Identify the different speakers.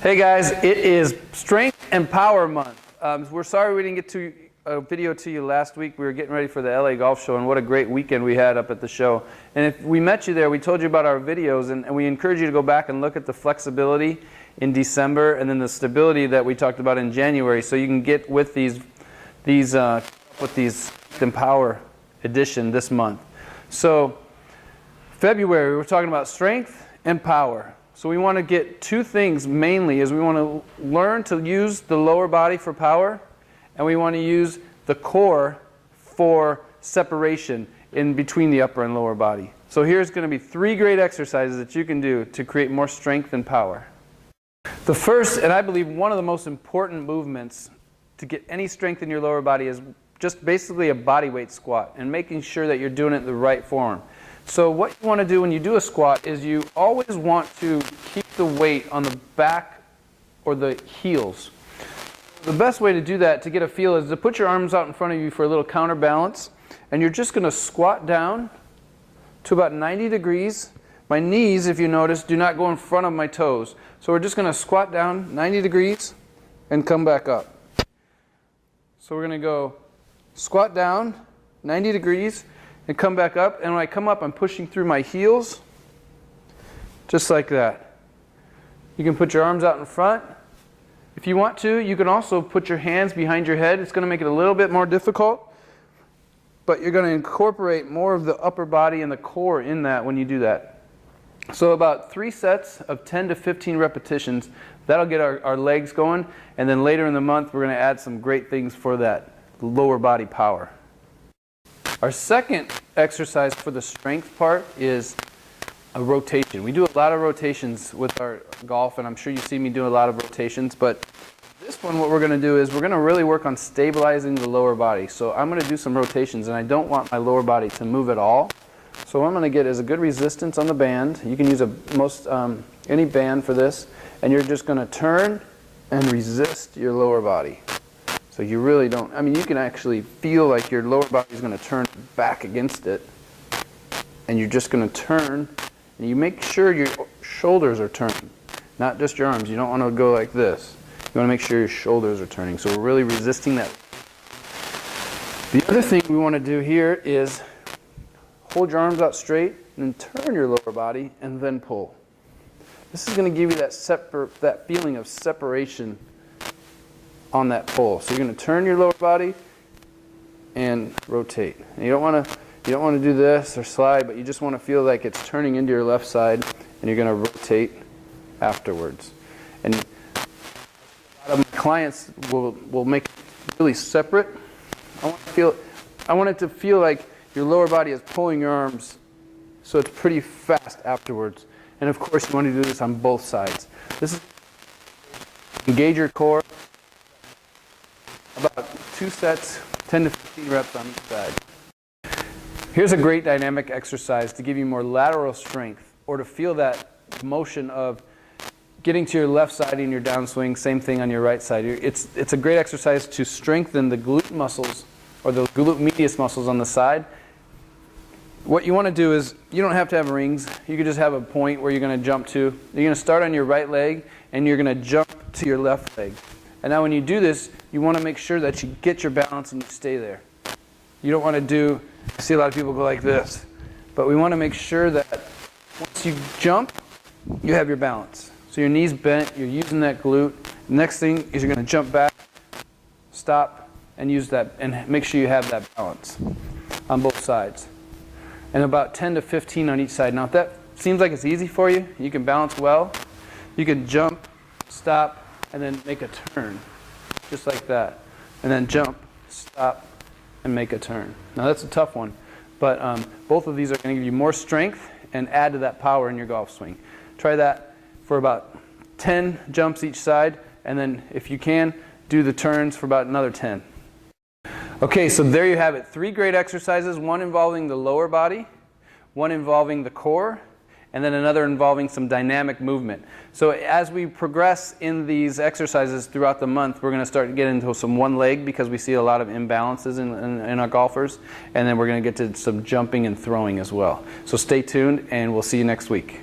Speaker 1: Hey guys, it is Strength and Power Month. We're sorry we didn't get to a video to you last week. We were getting ready for the LA Golf Show, and what a great weekend we had up at the show. And if we met you there, we told you about our videos, and we encourage you to go back and look at the flexibility in December and then the stability that we talked about in January, so you can get with these Strength and Power edition this month. So February, we're talking about strength and power. So we want to get two things mainly, is we want to learn to use the lower body for power, and we want to use the core for separation in between the upper and lower body. So here's going to be 3 great exercises that you can do to create more strength and power. The first, and I believe one of the most important movements to get any strength in your lower body, is just basically a body weight squat, and making sure that you're doing it in the right form. So what you want to do when you do a squat is you always want to keep the weight on the back or the heels. The best way to do that, to get a feel, is to put your arms out in front of you for a little counterbalance, and you're just going to squat down to about 90 degrees. My knees, if you notice, do not go in front of my toes. So we're just going to squat down 90 degrees and come back up. So we're going to go squat down 90 degrees and come back up, and when I come up, I'm pushing through my heels, just like that. You can put your arms out in front. If you want to, you can also put your hands behind your head. It's going to make it a little bit more difficult, but you're going to incorporate more of the upper body and the core in that when you do that. So about 3 sets of 10 to 15 repetitions. That'll get our legs going, and then later in the month, we're going to add some great things for that lower body power. Our second exercise for the strength part is a rotation. We do a lot of rotations with our golf, and I'm sure you see me do a lot of rotations, but this one, what we're going to do is we're going to really work on stabilizing the lower body. So I'm going to do some rotations, and I don't want my lower body to move at all. So what I'm going to get is a good resistance on the band. You can use any band for this, and you're just going to turn and resist your lower body. So you really don't, you can actually feel like your lower body is going to turn back against it, and you're just going to turn, and you make sure your shoulders are turning, not just your arms. You don't want to go like this. You want to make sure your shoulders are turning. So we're really resisting that. The other thing we want to do here is hold your arms out straight and turn your lower body and then pull. This is going to give you that feeling of separation on that pull. So you're going to turn your lower body and rotate. And you don't want to do this or slide, but you just want to feel like it's turning into your left side, and you're going to rotate afterwards. And a lot of my clients will make it really separate. I want it to feel like your lower body is pulling your arms, so it's pretty fast afterwards. And of course, you want to do this on both sides. This is engage your core. About 2 sets, 10 to 15 reps on each side. Here's a great dynamic exercise to give you more lateral strength, or to feel that motion of getting to your left side in your downswing, same thing on your right side. It's a great exercise to strengthen the glute muscles, or the glute medius muscles on the side. What you want to do is, you don't have to have rings. You can just have a point where you're going to jump to. You're going to start on your right leg, and you're going to jump to your left leg. And now when you do this, you want to make sure that you get your balance and you stay there. You don't want to I see a lot of people go like this. But we want to make sure that once you jump, you have your balance. So your knees bent, you're using that glute. The next thing is you're going to jump back, stop, and use that, and make sure you have that balance on both sides. And about 10 to 15 on each side. Now if that seems like it's easy for you, you can balance well, you can jump, stop, and then make a turn, just like that. And then jump, stop, and make a turn. Now that's a tough one, but both of these are going to give you more strength and add to that power in your golf swing. Try that for about 10 jumps each side, and then if you can, do the turns for about another 10. Okay, so there you have it. 3 great exercises, one involving the lower body, one involving the core, and then another involving some dynamic movement. So as we progress in these exercises throughout the month, we're going to start to get into some one leg, because we see a lot of imbalances in our golfers, and then we're going to get to some jumping and throwing as well. So stay tuned, and we'll see you next week.